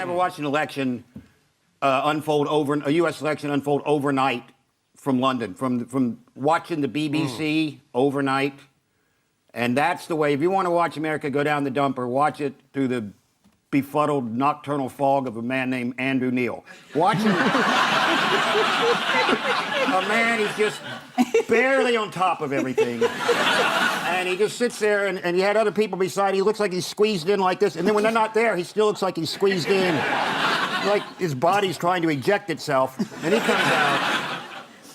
never watched an election a U.S. election unfold overnight from London, from watching the BBC overnight. And that's the way, if you want to watch America go down the dumper, watch it through the befuddled nocturnal fog of a man named Andrew Neil. Watching a man, he's just barely on top of everything. And he just sits there, and he had other people beside him. He looks like he's squeezed in like this. And then when they're not there, he still looks like he's squeezed in. Like his body's trying to eject itself. And he comes out,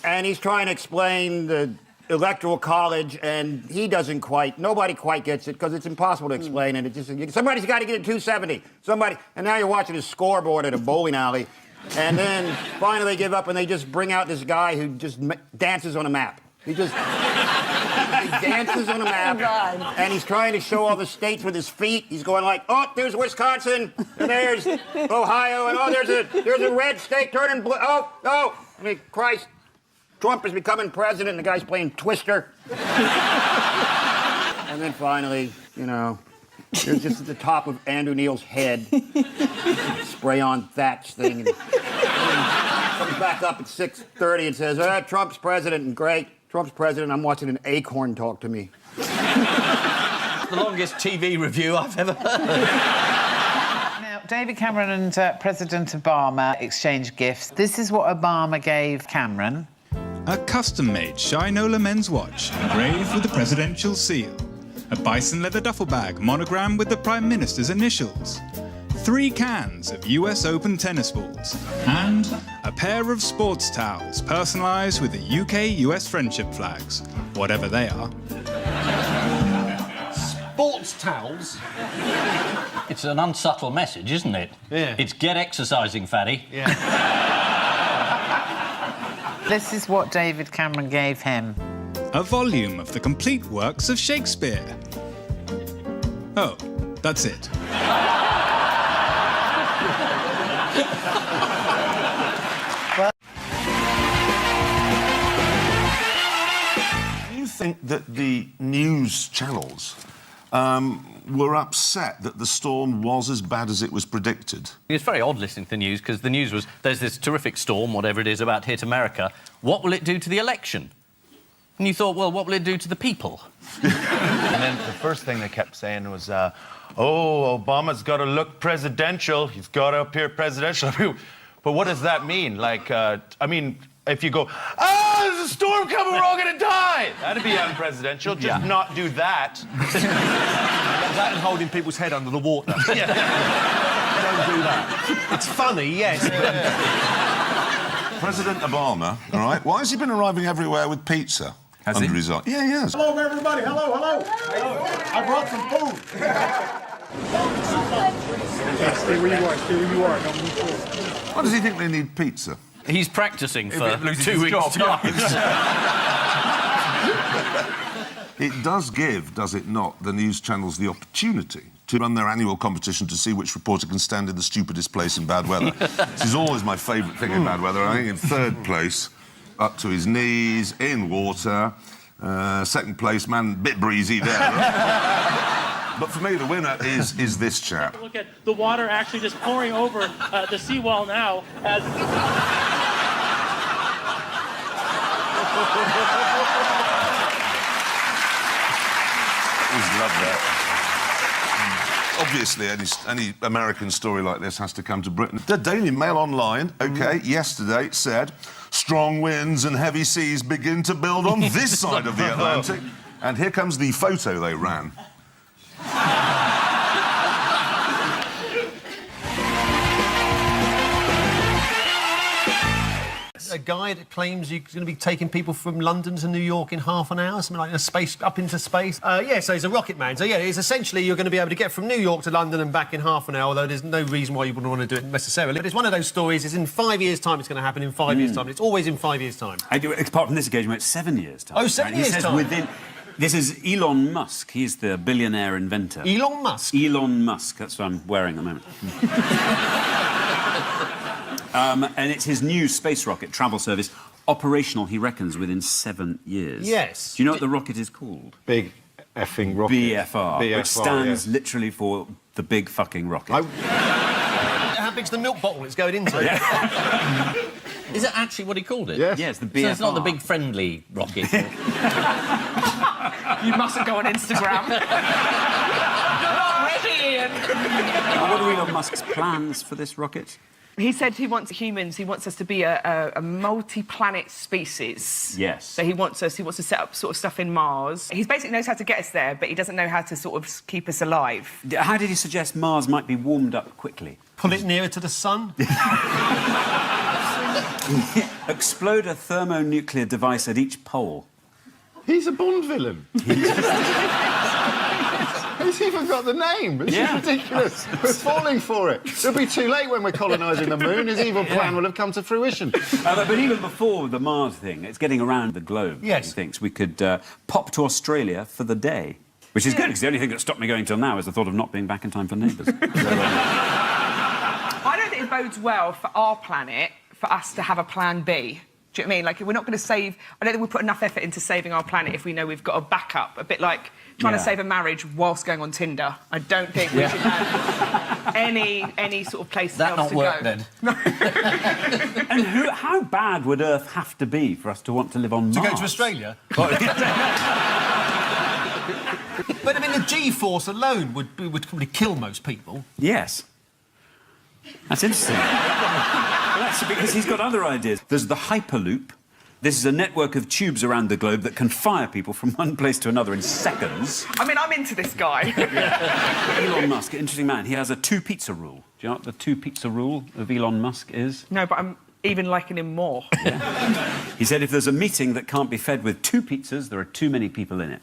and he's trying to explain the Electoral College, and nobody quite gets it, because it's impossible to explain it. Somebody's got to get it 270. And now you're watching his scoreboard at a bowling alley. And then finally they give up, and they just bring out this guy who just dances on a map. He dances on a map, and he's trying to show all the states with his feet. He's going like, oh, there's Wisconsin, and there's Ohio, and there's a red state turning blue. I mean, Christ, Trump is becoming president, and the guy's playing Twister. And then finally, there's just at the top of Andrew Neil's head, spray-on thatch thing, and comes back up at 6:30 and says, Trump's president, and great. Trump's president, I'm watching an acorn talk to me. The longest TV review I've ever heard. Now, David Cameron and President Obama exchanged gifts. This is what Obama gave Cameron. A custom-made Shinola men's watch engraved with the presidential seal. A bison leather duffel bag monogrammed with the Prime Minister's initials. 3 cans of US Open tennis balls, and a pair of sports towels personalised with the UK-US friendship flags, whatever they are. Sports towels? It's an unsubtle message, isn't it? Yeah. It's get exercising, fatty. Yeah. This is what David Cameron gave him. A volume of the complete works of Shakespeare. Oh, that's it. Do you think that the news channels were upset that the storm was as bad as it was predicted? It's very odd listening to the news, because the news was, there's this terrific storm, whatever it is, about to hit America. What will it do to the election? And you thought, well, what will it do to the people? And then the first thing they kept saying was, Obama's got to look presidential. He's got to appear presidential. But what does that mean? Like, if you go, there's a storm coming, we're all going to die. That'd be unpresidential. Just not do that. That and holding people's head under the water. Yeah. Don't do that. It's funny, yes. President Obama, all right, why has he been arriving everywhere with pizza? Has he? His eye? Yeah, he has. Hello, everybody. Hello. I brought some food. Stay where you are. Don't move forward. Why does he think they need pizza? He's practising for loses 2 his weeks' job, time. It does give, does it not, the news channels the opportunity to run their annual competition to see which reporter can stand in the stupidest place in bad weather. This is always my favourite thing in bad weather. I think in 3rd place, up to his knees, in water. 2nd place, man, bit breezy there. But for me, the winner is this chap. Look at the water actually just pouring over the seawall now as... Love that. Obviously, any American story like this has to come to Britain. The Daily Mail Online, yesterday said, strong winds and heavy seas begin to build on this side of the Atlantic. And here comes the photo they ran. A guy that claims you're going to be taking people from London to New York in half an hour, something like up into space. So he's a rocket man. So, it's essentially you're going to be able to get from New York to London and back in half an hour, although there's no reason why you wouldn't want to do it necessarily. But it's one of those stories, it's in 5 years' time it's going to happen, in 5 years' time. It's always in 5 years' time. Apart from this occasion, where it's 7 years' time. Oh, 7 years' time? This is Elon Musk. He's the billionaire inventor. Elon Musk? Elon Musk. That's what I'm wearing at the moment. And it's his new space rocket travel service, operational, he reckons, within 7 years. Yes. Do you know what the rocket is called? Big effing rocket. BFR, which stands literally for the big fucking rocket. big's the milk bottle it's going into? Is it actually what he called it? Yeah, it's the BFR. So it's not the big friendly rocket. You mustn't go on Instagram. Not ready, Ian. What are Elon Musk's plans for this rocket? He said he wants humans. He wants us to be a multi-planet species. Yes. So he wants to set up sort of stuff in Mars. He basically knows how to get us there, but he doesn't know how to sort of keep us alive. How did he suggest Mars might be warmed up quickly? Pull it nearer to the sun? Explode a thermonuclear device at each pole. He's a Bond villain. He's even got the name. It's ridiculous. We're falling for it. It'll be too late when we're colonising the moon. His evil plan will have come to fruition. But even before the Mars thing, it's getting around the globe. Yes. He thinks we could pop to Australia for the day, which is good, because the only thing that stopped me going till now is the thought of not being back in time for Neighbours. I don't think it bodes well for our planet for us to have a plan B. Do you know what I mean? Like, we're not going to save... I don't think we put enough effort into saving our planet if we know we've got a backup. A bit like trying to save a marriage whilst going on Tinder. I don't think we should have any sort of place else to go. That not work, then? And how bad would Earth have to be for us to want to live on Mars? To go to Australia? But, I mean, the G-force alone would probably kill most people. Yes. That's interesting. Well, that's because he's got other ideas. There's the Hyperloop. This is a network of tubes around the globe that can fire people from one place to another in seconds. I mean, I'm into this guy. Elon Musk, interesting man. He has a two-pizza rule. Do you know what the two-pizza rule of Elon Musk is? No, but I'm even liking him more. Yeah. He said if there's a meeting that can't be fed with two pizzas, there are too many people in it.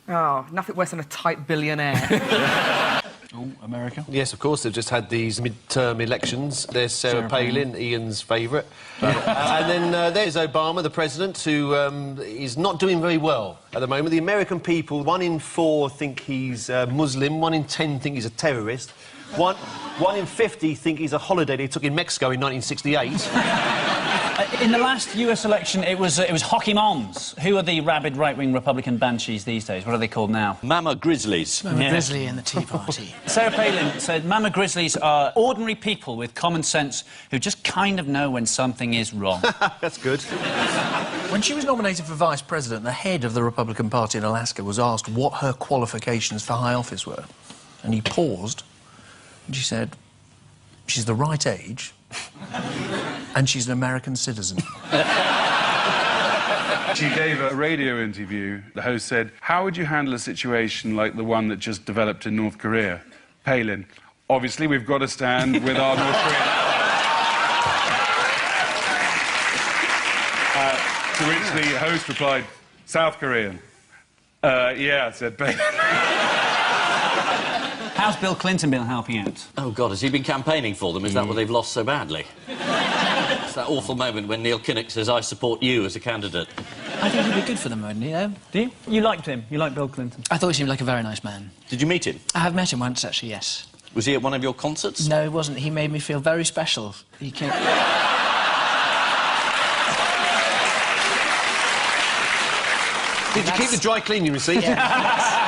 Oh, nothing worse than a tight billionaire. Oh, America? Yes, of course. They've just had these midterm elections. There's Sarah Palin, Ian's favourite. And then there's Obama, the president, who is not doing very well at the moment. The American people, 1 in 4 think he's Muslim, 1 in 10 think he's a terrorist, 1 in 50 think he's a holiday they took in Mexico in 1968. In the last US election, it was hockey moms. Who are the rabid right-wing Republican banshees these days? What are they called now? Mama Grizzlies. Mama Grizzly and the Tea Party. Sarah Palin said Mama Grizzlies are ordinary people with common sense who just kind of know when something is wrong. That's good. When she was nominated for vice president, the head of the Republican Party in Alaska was asked what her qualifications for high office were. And he paused, and she said, she's the right age, and she's an American citizen. She gave a radio interview. The host said, how would you handle a situation like the one that just developed in North Korea? Palin, obviously we've got to stand with our North Korean... to which the host replied, South Korean. Yeah, said Palin. How's Bill Clinton been helping out? Oh, God, has he been campaigning for them? Is that what they've lost so badly? It's that awful moment when Neil Kinnock says, I support you as a candidate. I think he'd be good for them, wouldn't he, though? Do you? You liked him? You liked Bill Clinton? I thought he seemed like a very nice man. Did you meet him? I have met him once, actually, yes. Was he at one of your concerts? No, he wasn't. He made me feel very special. He came... Did you keep the dry cleaning receipt? Yeah.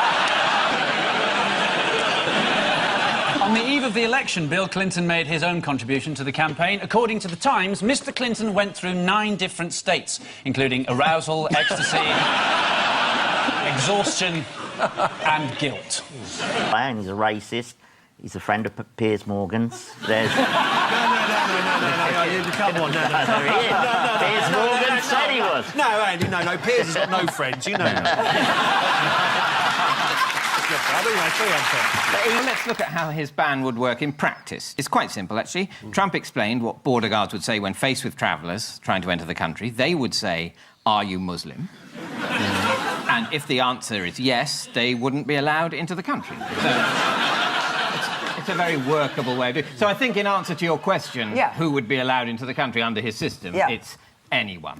On the eve of the election, Bill Clinton made his own contribution to the campaign. According to The Times, Mr. Clinton went through 9 different states, including arousal, ecstasy, exhaustion and guilt. And he's a racist. He's a friend of Piers Morgan's. There's... No, come on, no. There he is. Piers Morgan said he was. No, Andy, no. Piers has got no friends, you know that. Let's look at how his ban would work in practice. It's quite simple, actually. Trump explained what border guards would say when faced with travellers trying to enter the country. They would say, are you Muslim? And if the answer is yes, they wouldn't be allowed into the country. So it's a very workable way of doing it. So I think in answer to your question, who would be allowed into the country under his system, it's anyone.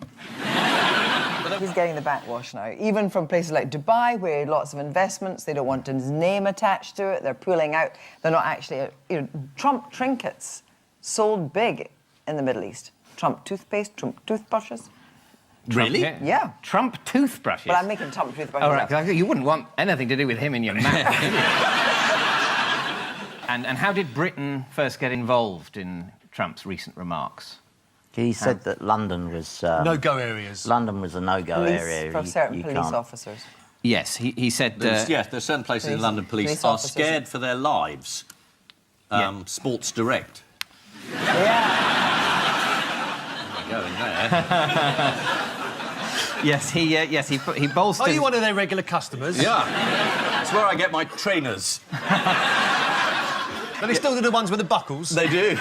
He's getting the backwash now, even from places like Dubai, where he had lots of investments. They don't want his name attached to it. They're pulling out. They're not actually... Trump trinkets sold big in the Middle East. Trump toothpaste, Trump toothbrushes. Really? Yeah. Trump toothbrushes? Well, I'm making Trump toothbrushes. All right, 'cause you wouldn't want anything to do with him in your mouth. And how did Britain first get involved in Trump's recent remarks? He said that London was... no-go areas. London was a no-go area. For certain police can't. officers. Yes, he said... yes, there's certain places in London police are officers. scared for their lives. Sports Direct. Going there. Yes, he bolstered... Are you one of their regular customers? Yeah. That's where I get my trainers. Do they still do the ones with the buckles? They do.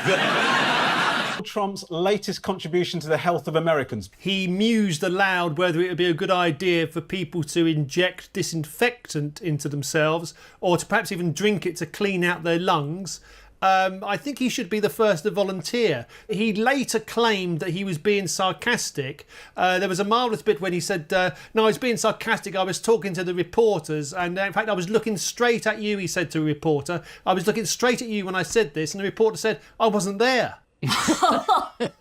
Trump's latest contribution to the health of Americans. He mused aloud whether it would be a good idea for people to inject disinfectant into themselves or to perhaps even drink it to clean out their lungs. I think he should be the first to volunteer. He later claimed that he was being sarcastic. There was a marvellous bit when he said, no, I was being sarcastic, I was talking to the reporters, and in fact I was looking straight at you, he said to a reporter. I was looking straight at you when I said this, and the reporter said, I wasn't there. I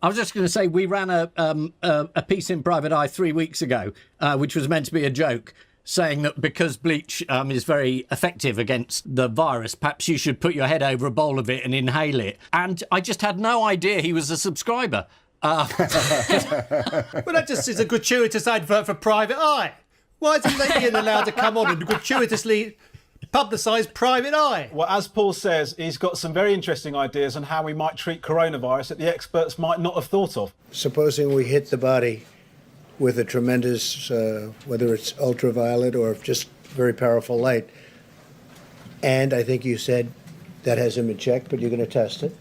was just going to say, we ran a piece in Private Eye 3 weeks ago, which was meant to be a joke, saying that because bleach is very effective against the virus, perhaps you should put your head over a bowl of it and inhale it. And I just had no idea he was a subscriber. Well, that just is a gratuitous advert for Private Eye. Why isn't Ian allowed to come on and gratuitously publicise Private Eye? Well, as Paul says, he's got some very interesting ideas on how we might treat coronavirus that the experts might not have thought of. Supposing we hit the body with a tremendous, whether it's ultraviolet or just very powerful light. And I think you said that hasn't been checked, but you're going to test it.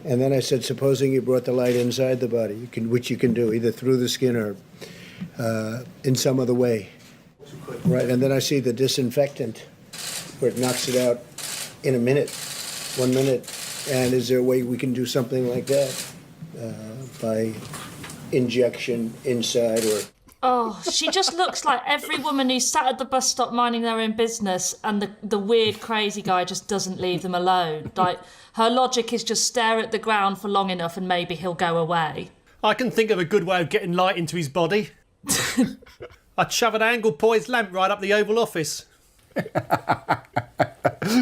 And then I said, supposing you brought the light inside the body, which you can do either through the skin or in some other way. Right, and then I see the disinfectant where it knocks it out in a minute, 1 minute. And is there a way we can do something like that by injection inside or... Oh, she just looks like every woman who's sat at the bus stop minding their own business and the weird, crazy guy just doesn't leave them alone. Like, her logic is just stare at the ground for long enough and maybe he'll go away. I can think of a good way of getting light into his body. I'd shove an angle-poised lamp right up the Oval Office.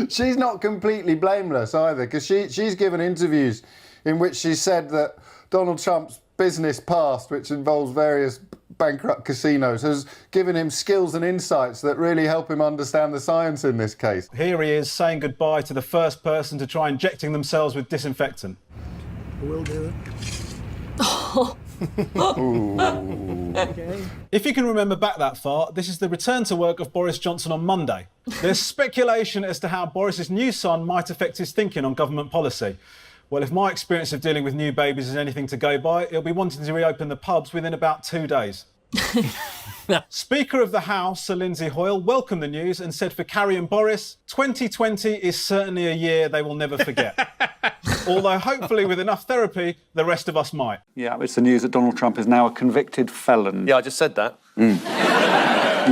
She's not completely blameless either, because she's given interviews in which she said that Donald Trump's business past, which involves various bankrupt casinos, has given him skills and insights that really help him understand the science in this case. Here he is saying goodbye to the first person to try injecting themselves with disinfectant. We'll do it. Okay. If you can remember back that far, this is the return to work of Boris Johnson on Monday. There's speculation as to how Boris's new son might affect his thinking on government policy. Well, if my experience of dealing with new babies is anything to go by, he'll be wanting to reopen the pubs within about 2 days. Speaker of the House, Sir Lindsay Hoyle, welcomed the news and said for Carrie and Boris, 2020 is certainly a year they will never forget. Although hopefully with enough therapy, the rest of us might. Yeah, it's the news that Donald Trump is now a convicted felon. Yeah, I just said that. You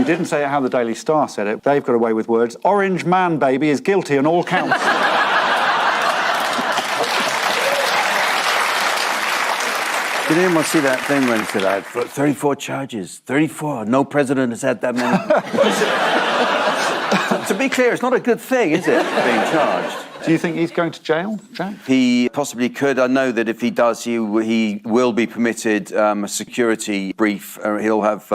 didn't say it how the Daily Star said it. They've got away with words. Orange man baby is guilty on all counts. Did anyone see that thing when it said, I had 34 charges? 34. No president has had that many. To be clear, it's not a good thing, is it, being charged? Do you think he's going to jail, Jack? He possibly could. I know that if he does, he will be permitted a security brief. He'll have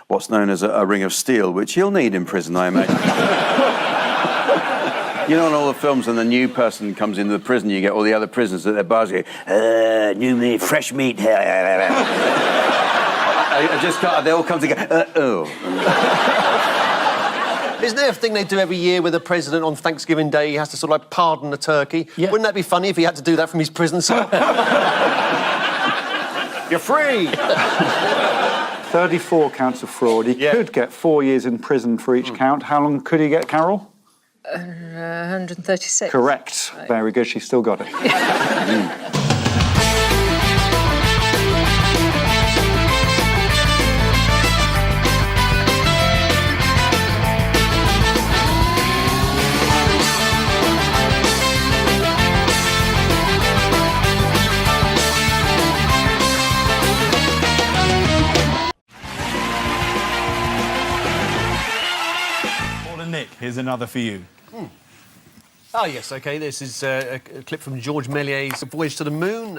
what's known as a ring of steel, which he'll need in prison, I imagine. You know, in all the films, when the new person comes into the prison, you get all the other prisoners at their bars going, new meat, fresh meat. I just can't, they all come together, Isn't there a thing they do every year with the president on Thanksgiving Day? He has to sort of like pardon a turkey. Yeah. Wouldn't that be funny if he had to do that from his prison cell? You're free! 34 counts of fraud. He could get 4 years in prison for each count. How long could he get, Carol? 136. Correct. Right. Very good. She's still got it. Paul and Nick, here's another for you. Oh, yes, OK. This is a clip from George Méliès's Voyage to the Moon.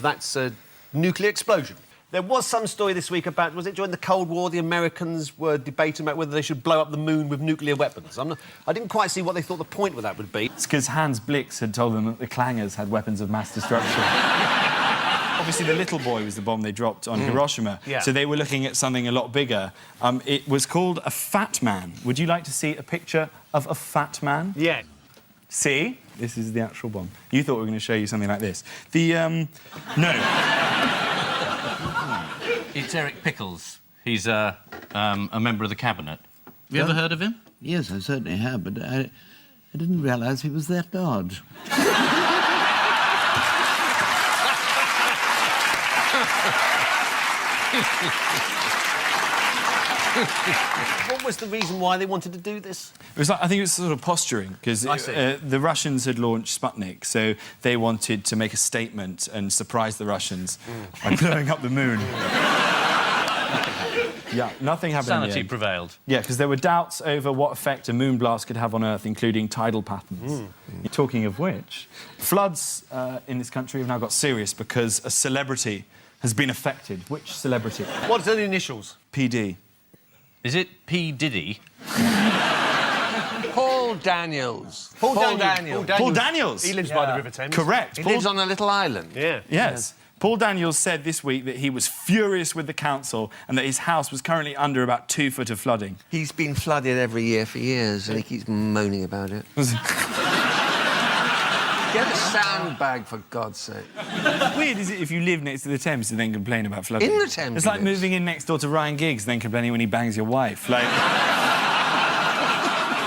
That's a nuclear explosion. There was some story this week about, was it during the Cold War, the Americans were debating about whether they should blow up the moon with nuclear weapons. I didn't quite see what they thought the point with that would be. It's because Hans Blix had told them that the clangers had weapons of mass destruction. Obviously, the little boy was the bomb they dropped on Hiroshima. Yeah. So they were looking at something a lot bigger. It was called a fat man. Would you like to see a picture of a fat man? Yeah. See? This is the actual bomb. You thought we were going to show you something like this. No. It's Eric Pickles. He's a member of the cabinet. Have you ever heard of him? Yes, I certainly have, but I didn't realise he was that large. What was the reason why they wanted to do this? It was I think it was sort of posturing, because the Russians had launched Sputnik, so they wanted to make a statement and surprise the Russians by blowing up the moon. Yeah, nothing happened in the Sanity end. prevailed. Yeah, because there were doubts over what effect a moon blast could have on Earth, including tidal patterns. Talking of which, floods in this country have now got serious because a celebrity has been affected. Which celebrity? What's the initials? PD. Is it P. Diddy? Paul Daniels. Paul Daniels. Paul Daniels. He lives by the River Thames. Correct. He lives on a little island. Yeah. Yes. Paul Daniels said this week that he was furious with the council and that his house was currently under about 2 foot of flooding. He's been flooded every year for years and he keeps moaning about it. Get a sandbag, for God's sake. Weird, is it, if you live next to the Thames and then complain about flooding? In the Thames. It's like moving in next door to Ryan Giggs and then complaining when he bangs your wife. Like...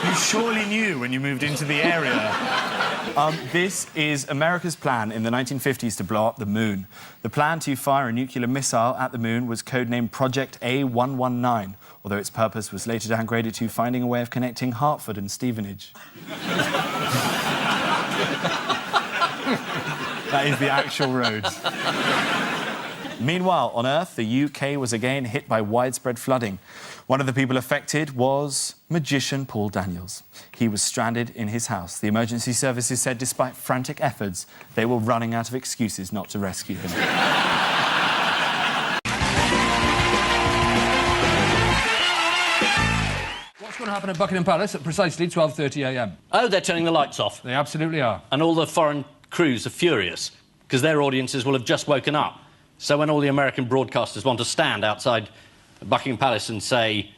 You surely knew when you moved into the area. This is America's plan in the 1950s to blow up the moon. The plan to fire a nuclear missile at the moon was codenamed Project A119, although its purpose was later downgraded to finding a way of connecting Hartford and Stevenage. That is the actual road. Meanwhile, on Earth, the UK was again hit by widespread flooding. One of the people affected was magician Paul Daniels. He was stranded in his house. The emergency services said despite frantic efforts, they were running out of excuses not to rescue him. What's going to happen at Buckingham Palace at precisely 12:30 a.m? Oh, they're turning the lights off. They absolutely are. And all the foreign crews are furious because their audiences will have just woken up. So when all the American broadcasters want to stand outside Buckingham Palace and say,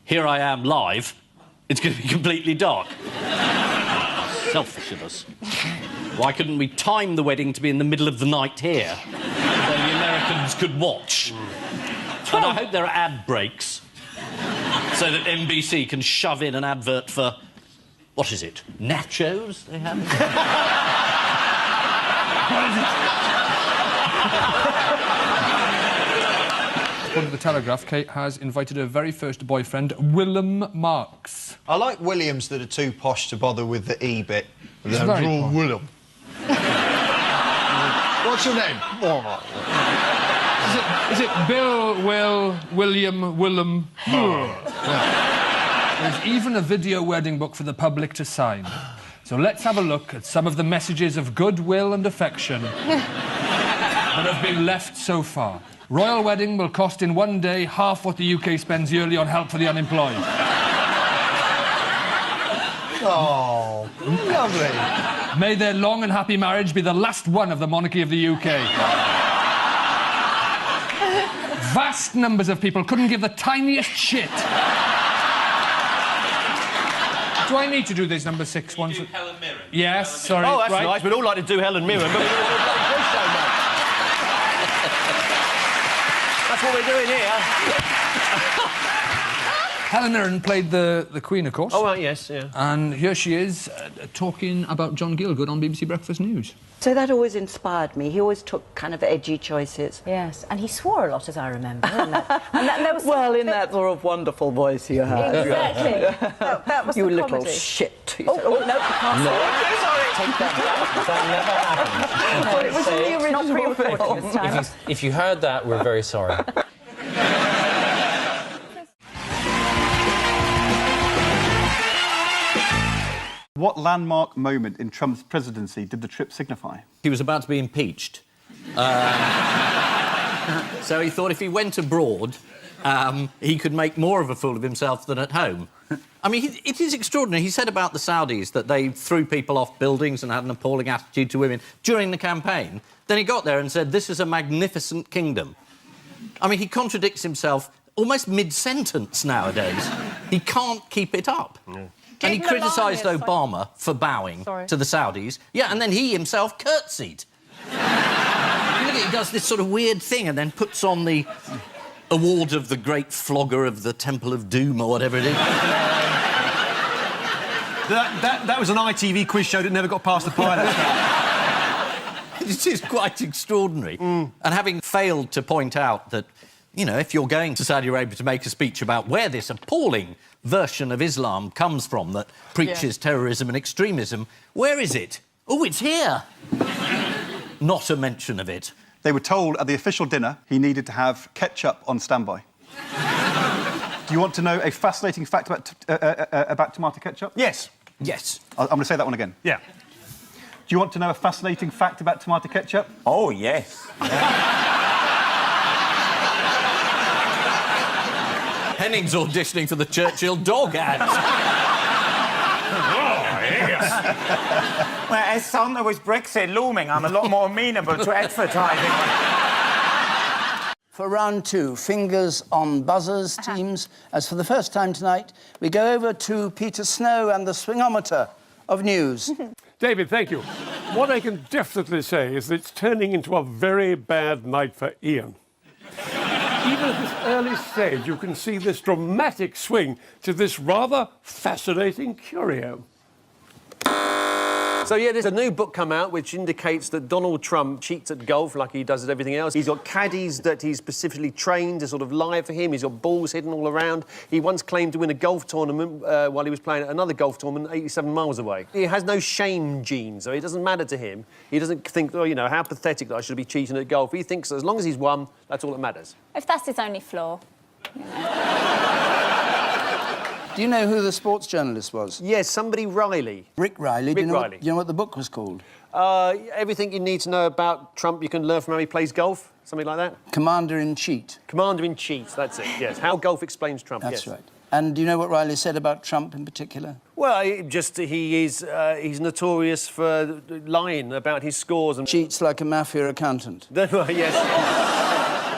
"Here I am live," it's going to be completely dark. Selfish of us. Why couldn't we time the wedding to be in the middle of the night here? Then the Americans could watch. And I hope there are ad breaks so that NBC can shove in an advert for, what is it, nachos they have? What is it? According to the Telegraph, Kate has invited her very first boyfriend, Willem Marks. I like Williams that are too posh to bother with the E bit. It's very posh. Willem. What's your name? Is it Bill, Will, William, Willem? There's even a video wedding book for the public to sign. So let's have a look at some of the messages of goodwill and affection that have been left so far. Royal wedding will cost in one day half what the UK spends yearly on help for the unemployed. Oh, lovely. May their long and happy marriage be the last one of the monarchy of the UK. Vast numbers of people couldn't give the tiniest shit. Do I need to do this number 6 once? Do Helen Mirren. Yes, sorry. Oh, that's right. nice. We'd all like to do Helen Mirren, but we're doing a bloody quiz show, mate. That's what we're doing here. Helen Mirren played the Queen, of course. Oh, right, yes, yeah. And here she is talking about John Gielgud on BBC Breakfast News. So that always inspired me. He always took kind of edgy choices. Yes, and he swore a lot, as I remember. And that was well, in that sort of wonderful voice you had. Exactly. that was you the little comedy. shit. Oh, no, you can't say that. Take that back. That never happened. It was in the original film. This time. If you heard that, we're very sorry. What landmark moment in Trump's presidency did the trip signify? He was about to be impeached. So he thought if he went abroad, he could make more of a fool of himself than at home. I mean, it is extraordinary. He said about the Saudis that they threw people off buildings and had an appalling attitude to women during the campaign. Then he got there and said, this is a magnificent kingdom. I mean, he contradicts himself almost mid-sentence nowadays. He can't keep it up. No. And he criticised Obama for bowing to the Saudis. Yeah, and then he himself curtsied. He does this sort of weird thing and then puts on the award of the great flogger of the Temple of Doom or whatever it is. That was an ITV quiz show that never got past the pilot. It is quite extraordinary. And having failed to point out that, you know, if you're going to Saudi Arabia to make a speech about where this appalling version of Islam comes from that preaches terrorism and extremism, where is it? Oh, it's here. Not a mention of it. They were told at the official dinner he needed to have ketchup on standby. Do you want to know a fascinating fact about tomato ketchup? Yes. Yes. I'm going to say that one again. Yeah. Do you want to know a fascinating fact about tomato ketchup? Oh, yes. Henning's auditioning for the Churchill dog ad. Well, as soon with Brexit looming, I'm a lot more amenable to advertising. For round two, fingers on buzzers, teams. As for the first time tonight, we go over to Peter Snow and the swingometer of news. David, thank you. What I can definitely say is that it's turning into a very bad night for Ian. Even at this early stage, you can see this dramatic swing to this rather fascinating curio. So, yeah, there's a new book come out which indicates that Donald Trump cheats at golf like he does at everything else. He's got caddies that he's specifically trained to sort of lie for him. He's got balls hidden all around. He once claimed to win a golf tournament while he was playing at another golf tournament 87 miles away. He has no shame gene, so it doesn't matter to him. He doesn't think, oh, you know, how pathetic that I should be cheating at golf. He thinks that as long as he's won, that's all that matters. If that's his only flaw. Do you know who the sports journalist was? Yes, somebody Riley. Rick Riley. Rick Riley. Do you know what the book was called? Everything you need to know about Trump you can learn from how he plays golf, something like that. Commander-in-Chief. Commander-in-Chief, that's it, yes. How golf explains Trump, That's yes. right. And do you know what Riley said about Trump in particular? Well, he's notorious for lying about his scores and... Cheats like a mafia accountant. Yes.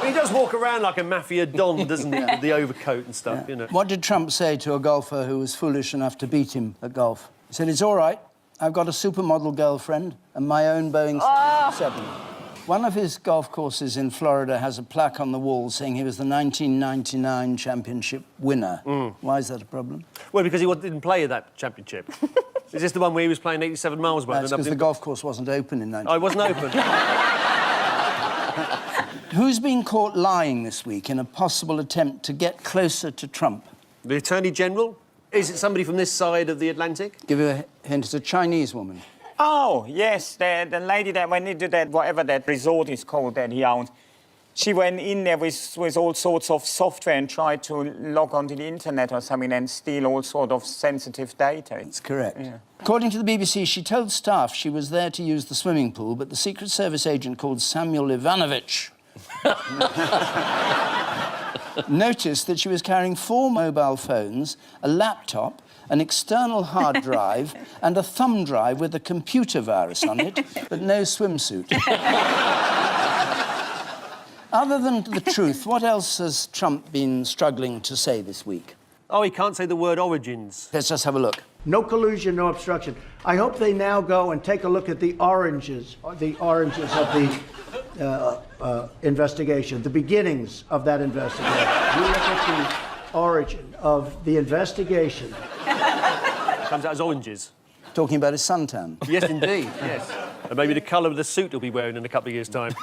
He does walk around like a mafia don, doesn't he, with the overcoat and stuff, you know. What did Trump say to a golfer who was foolish enough to beat him at golf? He said, it's all right. I've got a supermodel girlfriend and my own Boeing 7. One of his golf courses in Florida has a plaque on the wall saying he was the 1999 championship winner. Why is that a problem? Well, because he didn't play at that championship. Is this the one where he was playing 87 miles away? That's because the golf course wasn't open in 1999. Oh, it wasn't open. Who's been caught lying this week in a possible attempt to get closer to Trump? The Attorney General? Is it somebody from this side of the Atlantic? Give you a hint, it's a Chinese woman. Oh, yes, the lady that went into that, whatever that resort is called that he owns, she went in there with all sorts of software and tried to log onto the internet or something and steal all sort of sensitive data. That's correct. Yeah. According to the BBC, she told staff she was there to use the swimming pool, but the Secret Service agent called Samuel Ivanovich noticed that she was carrying 4 mobile phones, a laptop, an external hard drive and a thumb drive with a computer virus on it, but no swimsuit. Other than the truth, what else has Trump been struggling to say this week? Oh, he can't say the word origins. Let's just have a look. No collusion, no obstruction. I hope they now go and take a look at the oranges of the investigation, the beginnings of that investigation. You look at the origin of the investigation. Comes out as oranges. Talking about his suntan. Yes, indeed, yes. And maybe the colour of the suit he'll be wearing in a couple of years' time.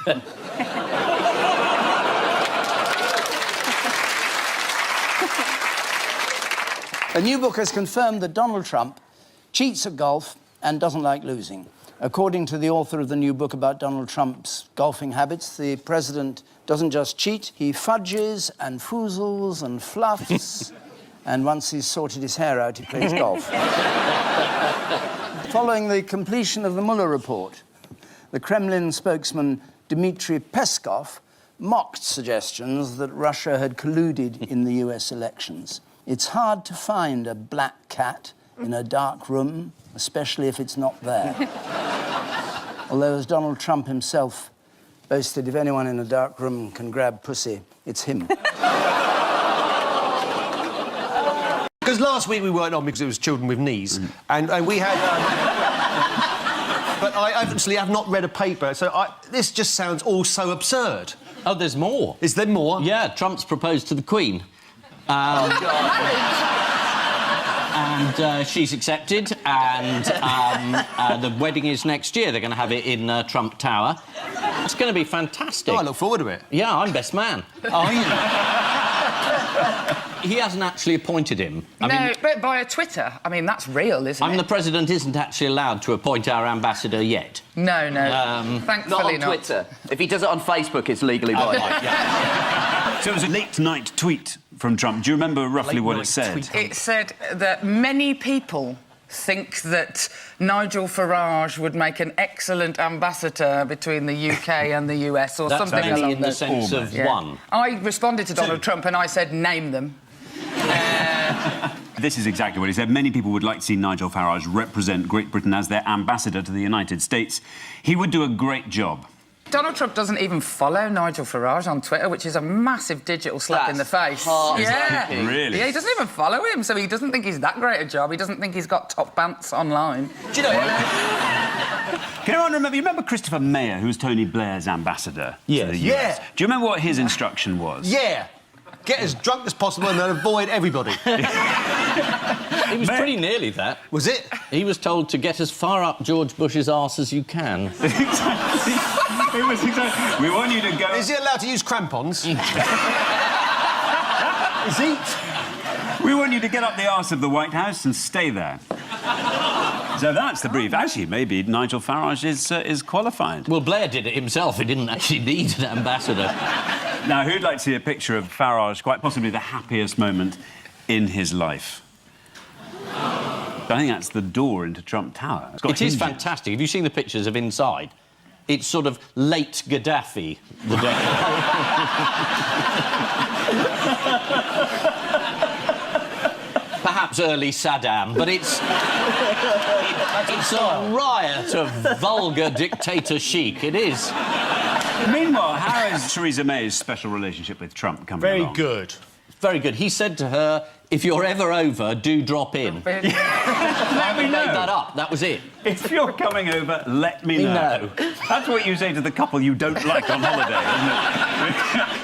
A new book has confirmed that Donald Trump cheats at golf and doesn't like losing. According to the author of the new book about Donald Trump's golfing habits, the president doesn't just cheat, he fudges and foozles and fluffs And once he's sorted his hair out, he plays golf. Following the completion of the Mueller report, the Kremlin spokesman Dmitry Peskov mocked suggestions that Russia had colluded in the US elections. It's hard to find a black cat in a dark room, especially if it's not there. Although, as Donald Trump himself boasted, if anyone in a dark room can grab pussy, it's him. Because last week we weren't on because it was children with knees, and we had... but I obviously have not read a paper, so this just sounds all so absurd. Oh, there's more. Is there more? Yeah, Trump's proposed to the Queen. And she's accepted, and the wedding is next year. They're going to have it in Trump Tower. It's going to be fantastic. Oh, I look forward to it. Yeah, I'm best man. Are you? He hasn't actually appointed him. I mean, but via Twitter. I mean, that's real, isn't it? The president isn't actually allowed to appoint our ambassador yet. No, no. Thankfully not on Twitter. If he does it on Facebook, it's legally binding. So it was a late-night tweet from Trump. Do you remember roughly what it said? It said that many people think that Nigel Farage would make an excellent ambassador between the UK and the US, or That's something many along in the sense of one. I responded to Donald Trump and I said, name them. This is exactly what he said. Many people would like to see Nigel Farage represent Great Britain as their ambassador to the United States. He would do a great job. Donald Trump doesn't even follow Nigel Farage on Twitter, which is a massive digital slap in the face. Yeah. Really? Yeah, he doesn't even follow him, so he doesn't think he's that great a job. He doesn't think he's got top pants online. Do you know... Can anyone remember... You remember Christopher Mayer, who was Tony Blair's ambassador to the US? Yeah. Do you remember what his instruction was? Yeah. Get as drunk as possible and then avoid everybody. He was pretty nearly that. Was it? He was told to get as far up George Bush's arse as you can. Exactly. It was exactly... We want you to go... Is he allowed to use crampons? Is he? We want you to get up the arse of the White House and stay there. So that's the brief. Actually, maybe Nigel Farage is qualified. Well, Blair did it himself. He didn't actually need an ambassador. Now, who'd like to see a picture of Farage, quite possibly the happiest moment in his life? I think that's the door into Trump Tower. It is fantastic. Have you seen the pictures of inside? It's sort of late Gaddafi, the decor. Perhaps early Saddam, but it's a riot of vulgar dictator chic. It is. Meanwhile, how is Theresa May's special relationship with Trump coming along? Very good. Very good. He said to her, if you're ever over, do drop in. Let me know. Made that up. That was it. If you're coming over, let me know. That's what you say to the couple you don't like on holiday, isn't it?